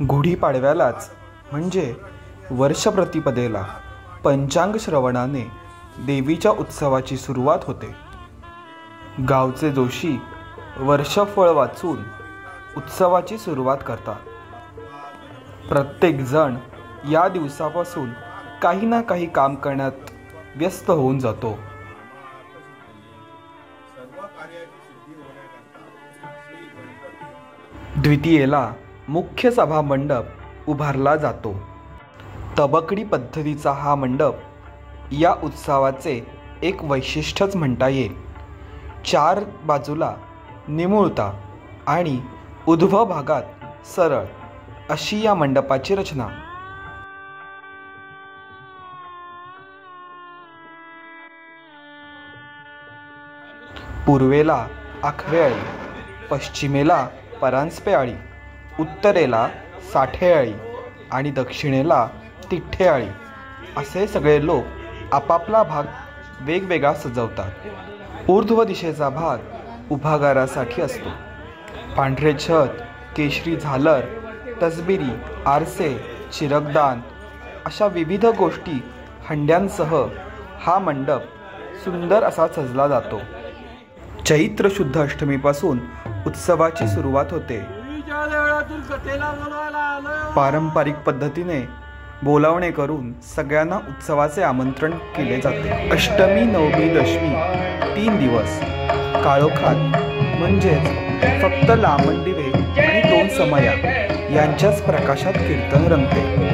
गुढीपाडव्यालाच म्हणजे वर्षप्रतिपदेला पंचांग श्रवणाने देवीच्या उत्सवाची सुरुवात होते. गावचे जोशी वर्षफळ वाचून उत्सवाची सुरुवात करतात. प्रत्येकजण या दिवसापासून काही ना काही काम करण्यात व्यस्त होऊन जातो. द्वितीयेला मुख्य सभा मंडप उभारला जातो. तबकडी पद्धतीचा हा मंडप या उत्सवाचे एक वैशिष्ट्यच म्हणता येईल. चार बाजूला निमुळता आणि उध्व भागात सरळ अशी या मंडपाची रचना. पूर्वेला आखवेआळी, पश्चिमेला परांजपेआळी, उत्तरेला साठेआळी आणि दक्षिणेला तिठ्ठेआळी असे सगळे लोक आपापला भाग वेगवेगळा सजवतात. ऊर्ध्व दिशेचा भाग उभागारासाठी असतो. पांढरे छत, केशरी झालर, तसबिरी, आरसे, चिरकदान अशा विविध गोष्टी हंड्यांसह हा मंडप सुंदर असा सजला जातो. चैत्र शुद्ध अष्टमीपासून उत्सवाची सुरुवात होते. पारंपरिक पद्धतीने बोलावणे करून सगळ्यांना उत्सवाचे आमंत्रण केले जाते. अष्टमी, नवमी, दशमी 3 दिवस काळोखात म्हणजेच फक्त लांबण दिवे आणि 2 समया यांच्याच प्रकाशात कीर्तन रंगते.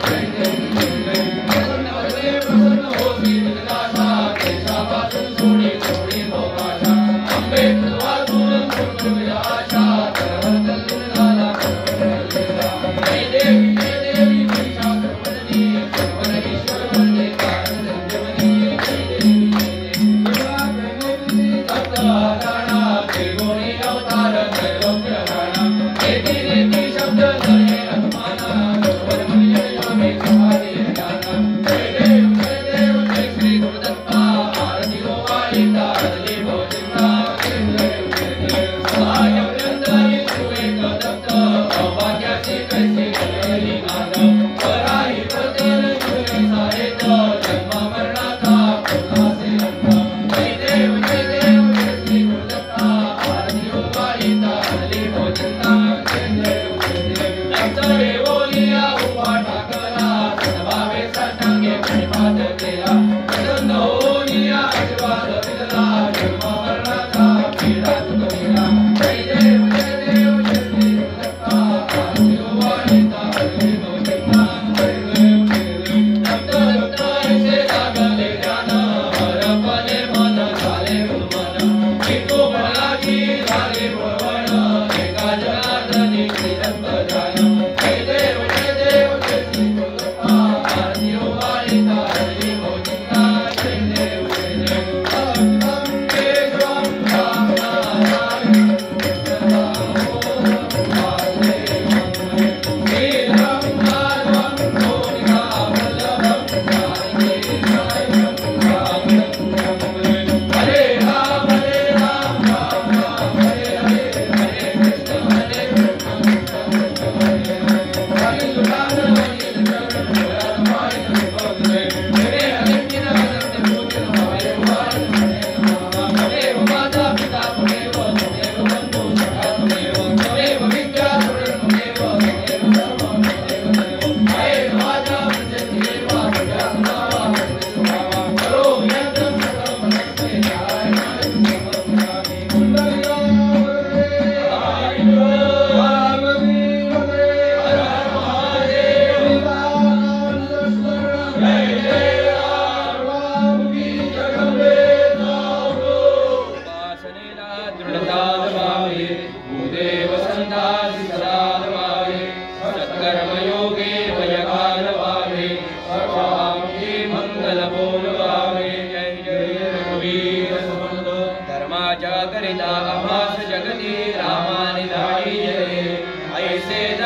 Thank you.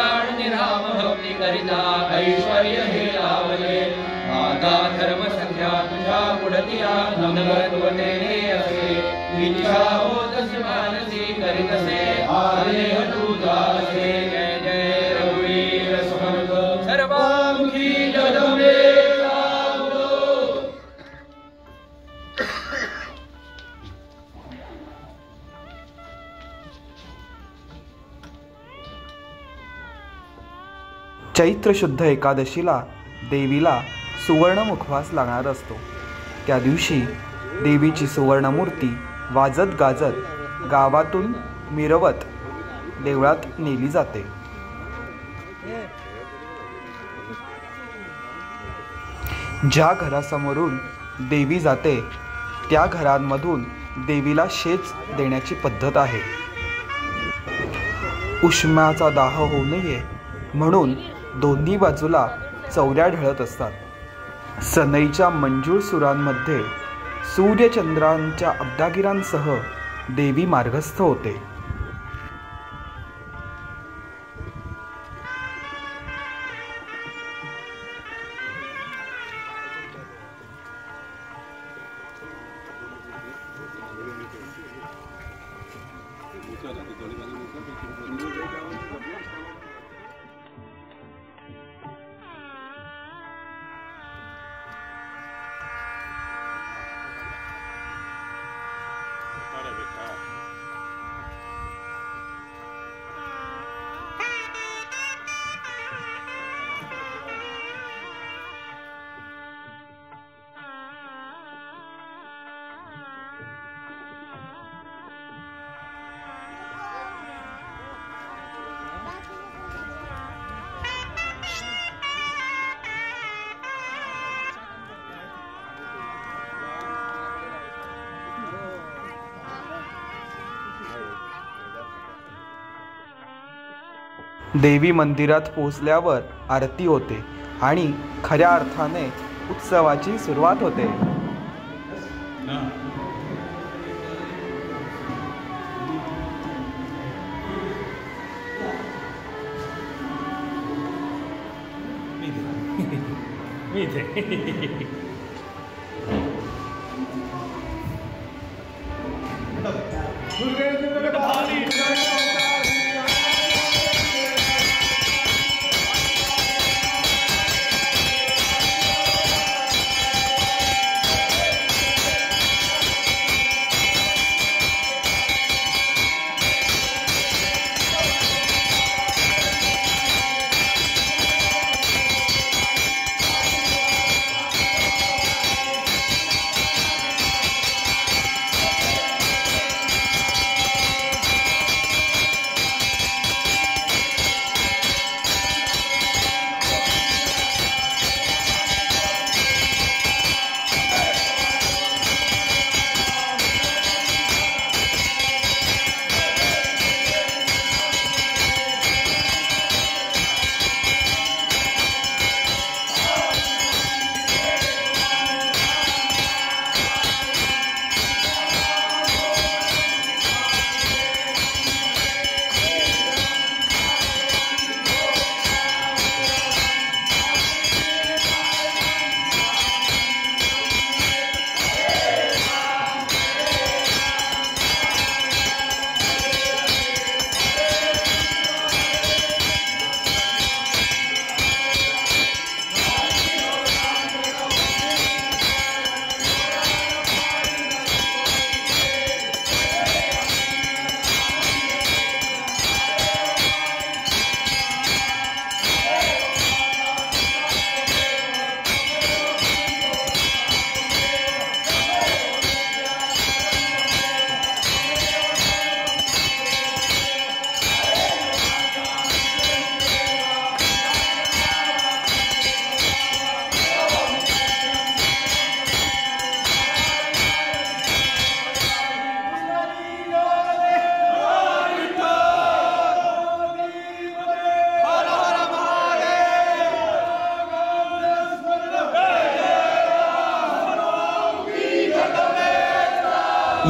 कल्याण निराम भक्ती करिता ऐश्वर्य हे लावले माता धर्म संख्या तुझ्या पुढतिया नवत्वतेने असे इच्छा होत मानसी करीतसे आदेह तुझा असे जय जय रघुवीर समर्थ सर्वांगी जगमे चैत्र शुद्ध एकादशीला देवीला सुवर्ण मुखवास लागणार असतो. त्या दिवशी देवीची सुवर्णमूर्ती वाजत गाजत गावातून मिरवत देवळात नेली जाते. ज्या घरासमोरून देवी जाते त्या घरांमधून देवीला शेच देण्याची पद्धत आहे. उष्माचा दाह होऊ नये म्हणून दोन्ही बाजूला चौऱ्या ढळत असतात. सनईच्या मंजूळ सुरांमध्ये सूर्यचंद्रांच्या अब्दागिरांसह देवी मार्गस्थ होते. देवी मंदिरात पोहोचल्यावर आरती होते आणि खऱ्या अर्थाने उत्सवाची सुरुवात होते.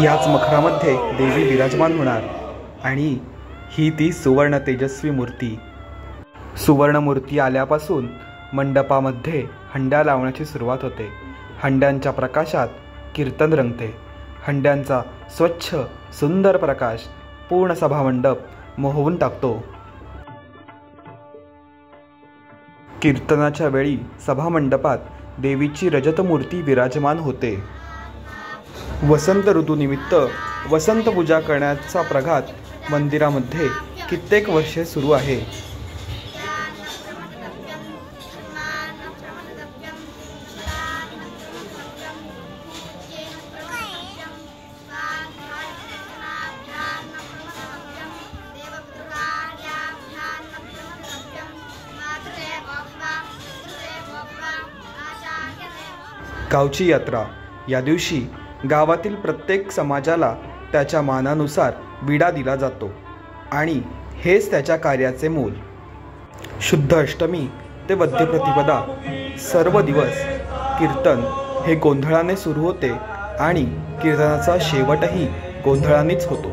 याच मखरामध्ये देवी विराजमान होणार आणि ही ती सुवर्ण तेजस्वी मूर्ती सुवर्णमूर्ती आल्यापासून मंडपामध्ये हंड्या लावण्याची सुरुवात होते. हंड्यांच्या प्रकाशात कीर्तन रंगते. हंड्यांचा स्वच्छ सुंदर प्रकाश पूर्ण सभामंडप मोहवून टाकतो. कीर्तनाच्या वेळी सभामंडपात देवीची रजतमूर्ती विराजमान होते. वसंत ऋतूनिमित्त वसंत पूजा करण्याचा प्रघात मंदिरामध्ये कित्येक वर्षे सुरू आहे. गावची यात्रा. या दिवशी गावातील प्रत्येक समाजाला त्याच्या मानानुसार विडा दिला जातो आणि हेच त्याच्या कार्याचे मूल. शुद्ध अष्टमी ते वद्य प्रतिपदा सर्व दिवस कीर्तन हे गोंधळाने सुरू होते आणि कीर्तनाचा शेवटही गोंधळानेच होतो.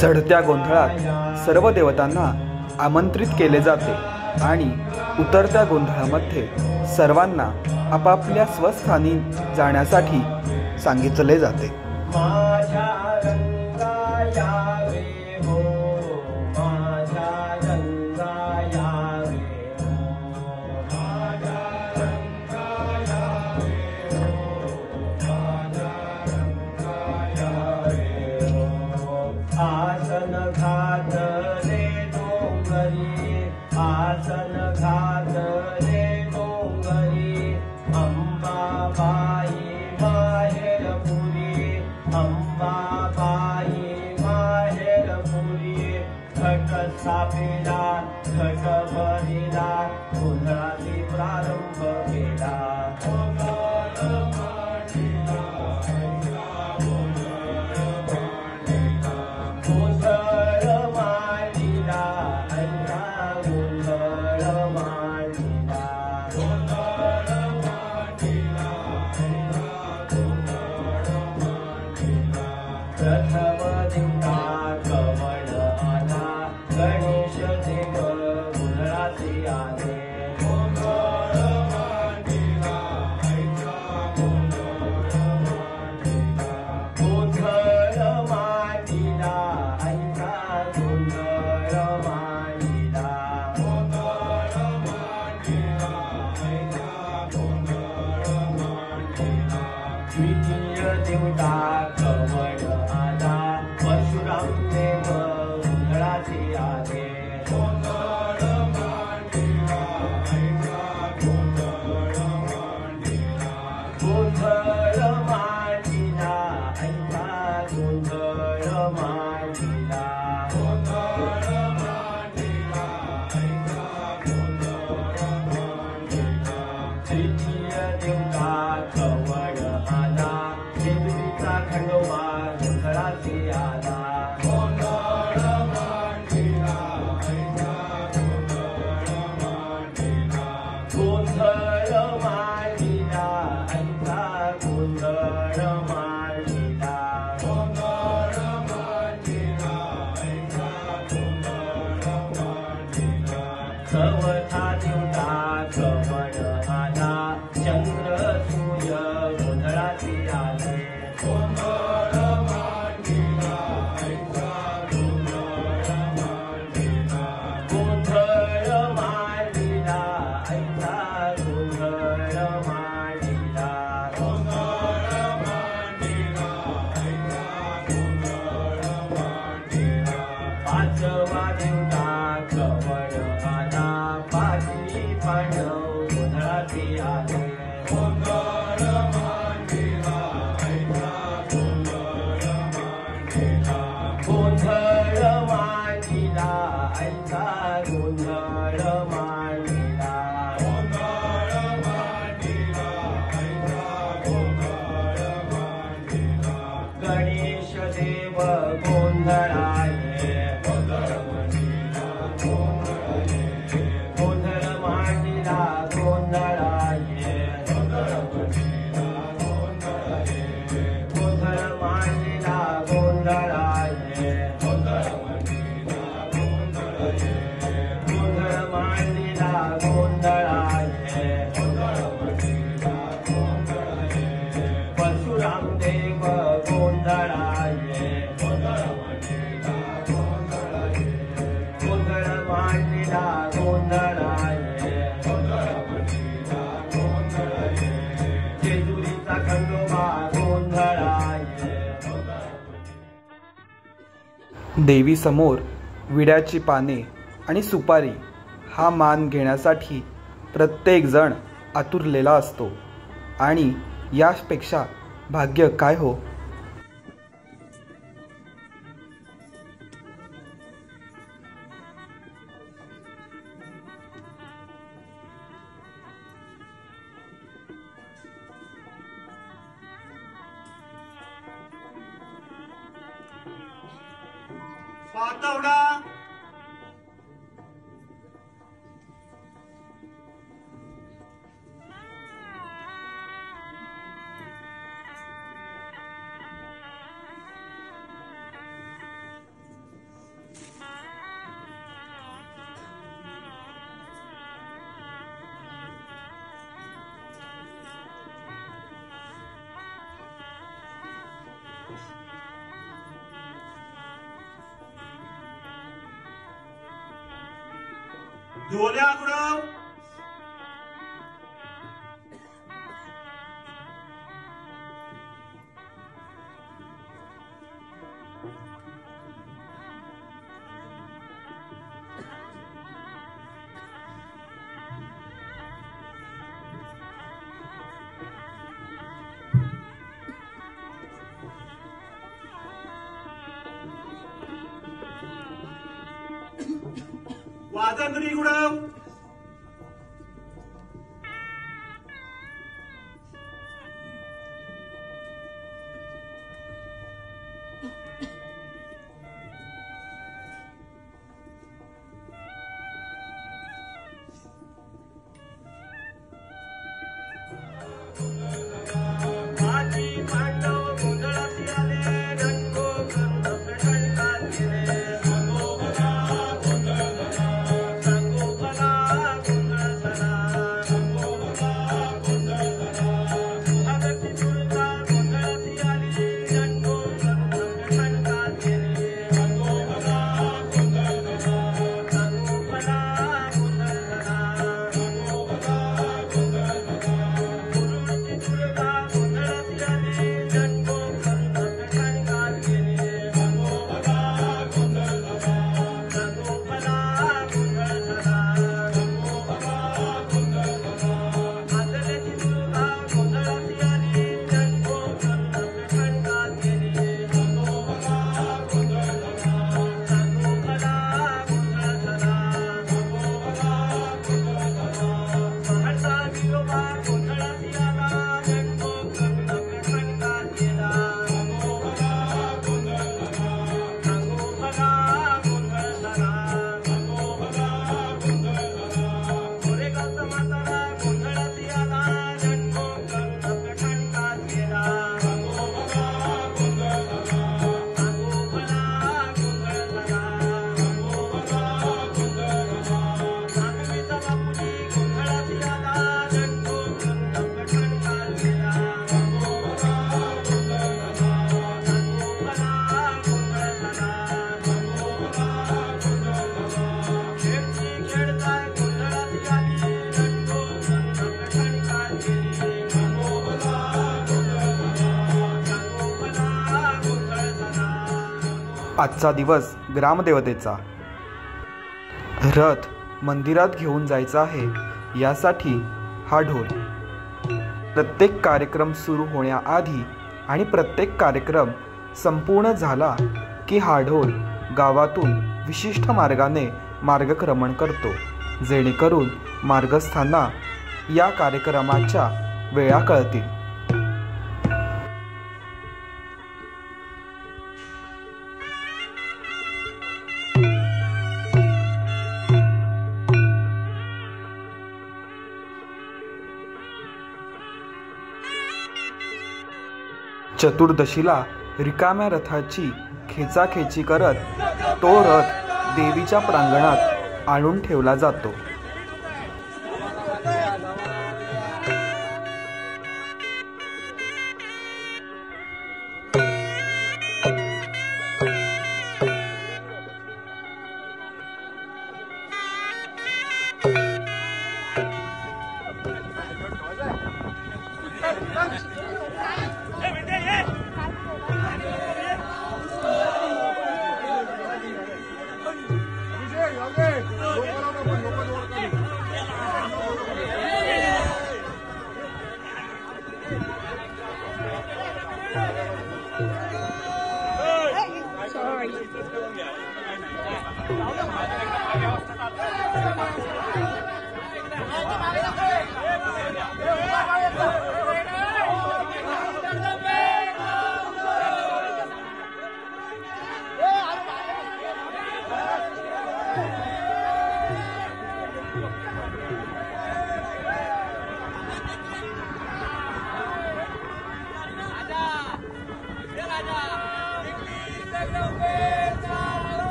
चढत्या गोंधळात सर्व देवतांना आमंत्रित केले जाते आणि उतरत्या गोंधळामध्ये सर्वांना आपापल्या स्वस्थानी जाण्यासाठी सांगितले जाते. देवीसमोर विड्याची पाने आणि सुपारी हा मान घेण्यासाठी प्रत्येकजण आतुरलेला असतो आणि यापेक्षा भाग्य काय हो. पातवडा ढोल्याकडं वाजंत्रीकडं आजचा दिवस ग्रामदेवतेचा. रथ मंदिरात घेऊन जायचा आहे यासाठी हा ढोल. प्रत्येक कार्यक्रम सुरू होण्याआधी आणि प्रत्येक कार्यक्रम संपूर्ण झाला की हा ढोल गावातून विशिष्ट मार्गाने मार्गक्रमण करतो, जेणेकरून मार्गस्थांना या कार्यक्रमाच्या वेळा कळतील. चतुर्दशीला रिकाम्या रथाची खेचाखेची करत तो रथ देवीच्या प्रांगणात आणून ठेवला जातो.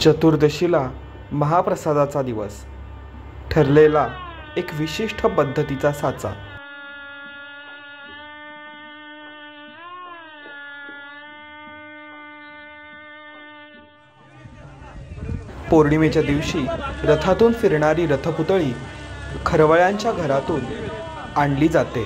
चतुर्दशीला महाप्रसादाचा दिवस, ठरलेला एक विशिष्ट पद्धतीचा साचा. पौर्णिमेच्या दिवशी रथातून फिरणारी रथपुतळी खरवळ्यांच्या घरातून आणली जाते.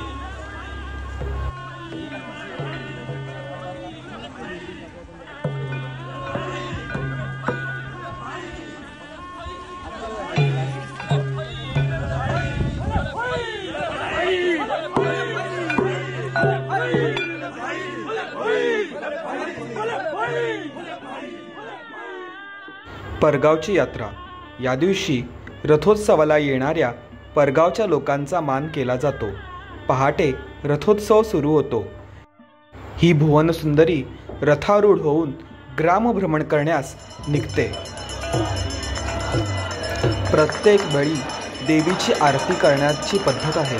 परगावची यात्रा. या दिवशी रथोत्सवाला येणाऱ्या परगावच्या लोकांचा मान केला जातो. पहाटे रथोत्सव सुरू होतो. ही भुवनसुंदरी रथारूढ होऊन ग्रामभ्रमण करण्यास निघते. प्रत्येक वेळी देवीची आरती करण्याची पद्धत आहे,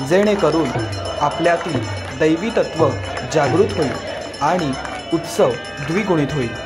जेणेकरून आपल्यातील दैवी तत्व जागृत होईल आणि उत्सव द्विगुणित होईल.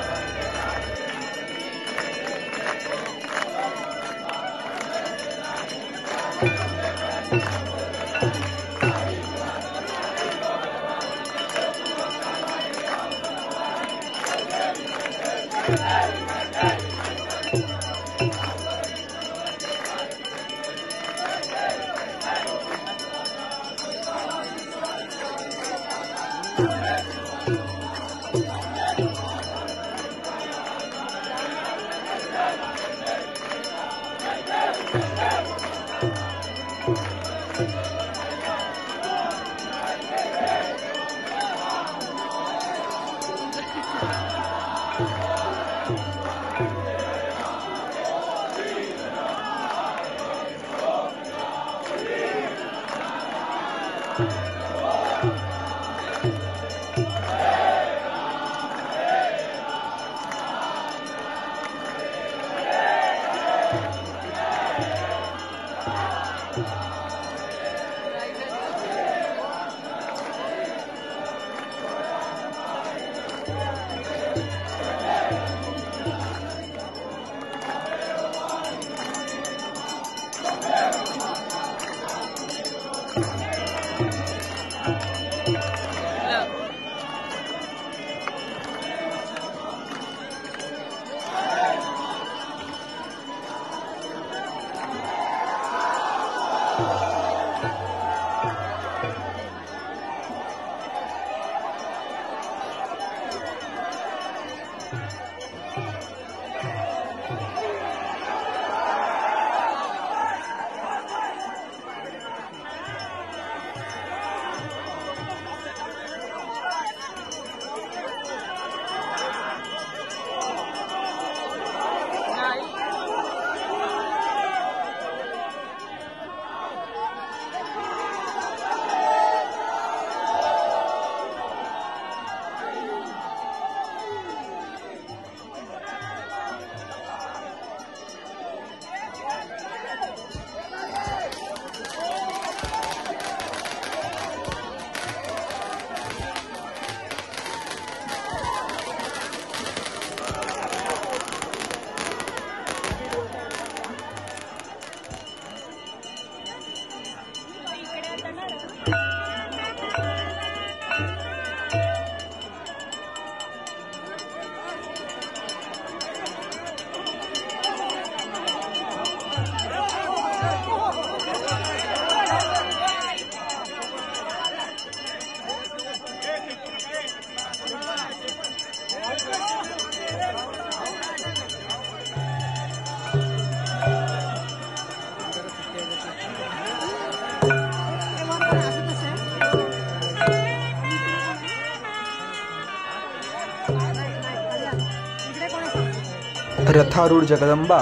रथारूढ जगदंबा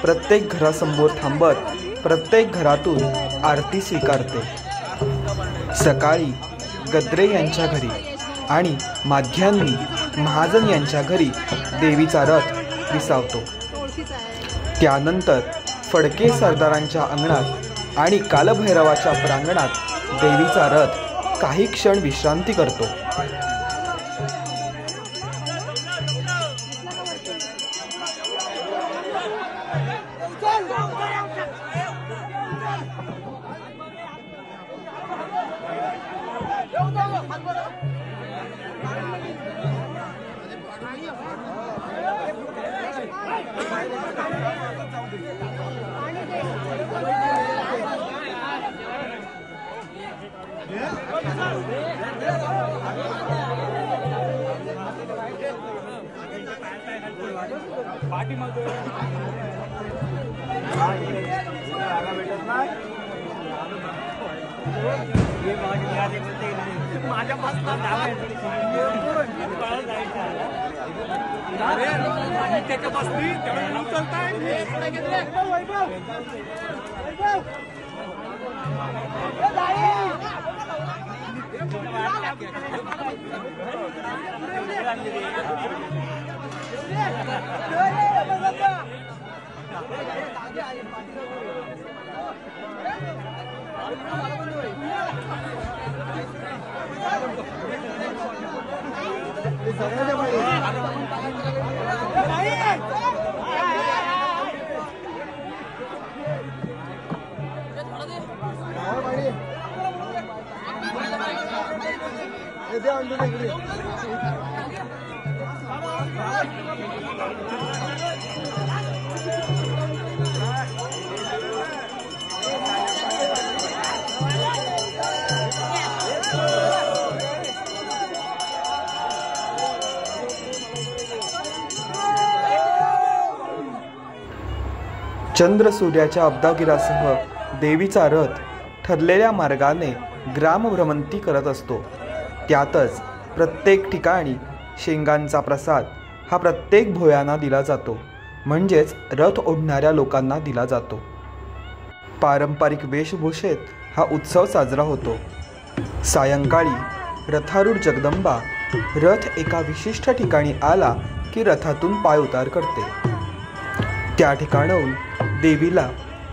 प्रत्येक घरासमोर थांबत प्रत्येक घरातून आरती स्वीकारते। सकाळी गद्रे यांच्या घरी आणि माध्यांनी महाजन यांच्या घरी देवीचा रथ विसावतो। त्यानंतर फडके सरदारांच्या अंगणात आणि कालभैरवाच्या प्रांगणात देवीचा रथ काही क्षण विश्रांती करतो। चंद्र सूर्याच्या अब्दागिरासह देवीचा रथ ठरलेल्या मार्गाने ग्रामभ्रमंती करत असतो। त्यातच प्रत्येक ठिकाणी शेंगांचा प्रसाद हा प्रत्येक भोयांना दिला जातो, म्हणजेच रथ ओढणाऱ्या लोकांना दिला जातो। पारंपरिक वेशभूषेत हा उत्सव साजरा होतो। सायंकाळी रथारूढ जगदंबा रथ एका विशिष्ट ठिकाणी आला की रथातून पाय उतार करते। त्या ठिकाणाहून देवीला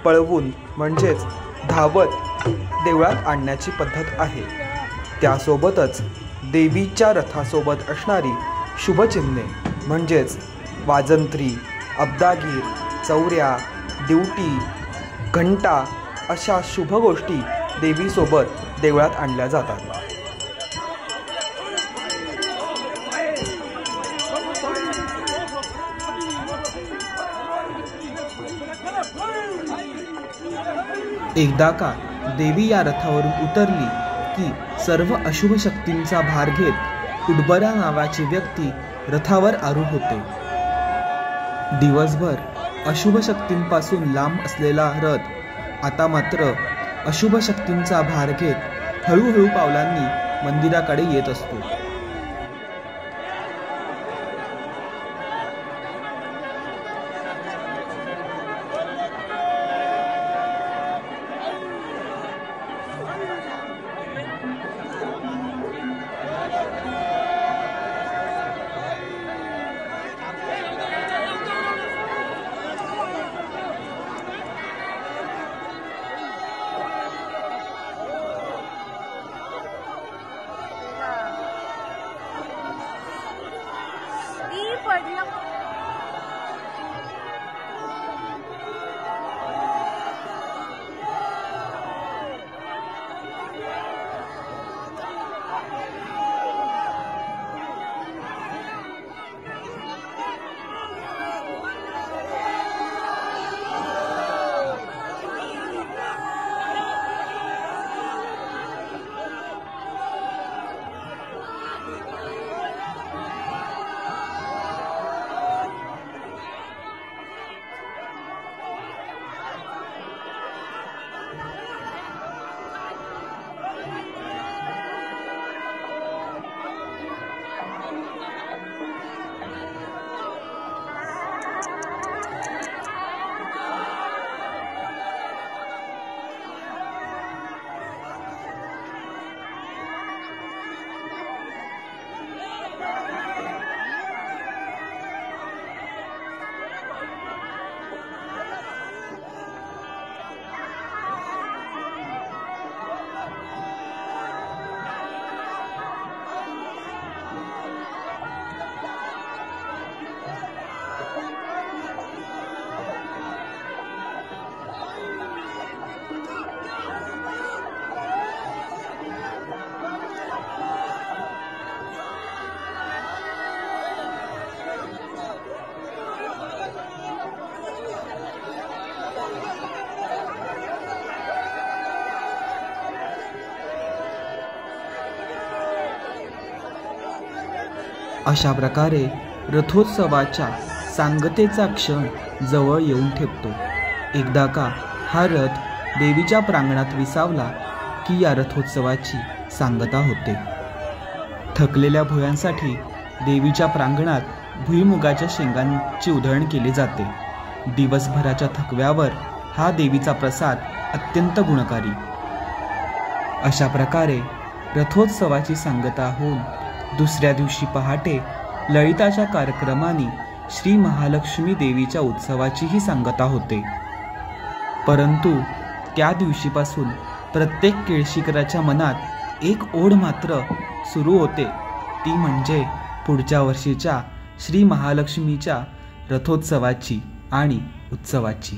पळवून म्हणजेच धावत देवळात आणण्याची पद्धत आहे। त्यासोबतच देवीच्या रथासोबत असणारी शुभचिन्हे म्हणजेच वाजंत्री, अब्दागीर, चौऱ्या, दिवटी, घंटा अशा शुभ गोष्टी देवीसोबत देवळात आणल्या जातात। एकदा का देवी या रथावरून उतरली की सर्व अशुभ शक्तींचा भार घेत उडबरा नावाची व्यक्ती रथावर आरूढ होते. दिवसभर अशुभ शक्तींपासून लांब असलेला रथ आता मात्र अशुभ शक्तींचा भार घेत हळूहळू पावलांनी मंदिराकडे येत असतो. अशा प्रकारे रथोत्सवाच्या सांगतेचा क्षण जवळ येऊन ठेपतो. एकदा का हा रथ देवीच्या प्रांगणात विसावला की या रथोत्सवाची सांगता होते. थकलेल्या भुयांसाठी देवीच्या प्रांगणात भुईमुगाच्या शेंगांची उधळण केली जाते. दिवसभराच्या थकव्यावर हा देवीचा प्रसाद अत्यंत गुणकारी. अशा प्रकारे रथोत्सवाची सांगता होऊन दुसऱ्या दिवशी पहाटे ललिताच्या कार्यक्रमाने श्री महालक्ष्मी देवीच्या उत्सवाचीही सांगता होते. परंतु त्या दिवशीपासून प्रत्येक केळशीकराच्या मनात एक ओढ मात्र सुरू होते, ती म्हणजे पुढच्या वर्षीच्या श्री महालक्ष्मीच्या रथोत्सवाची आणि उत्सवाची.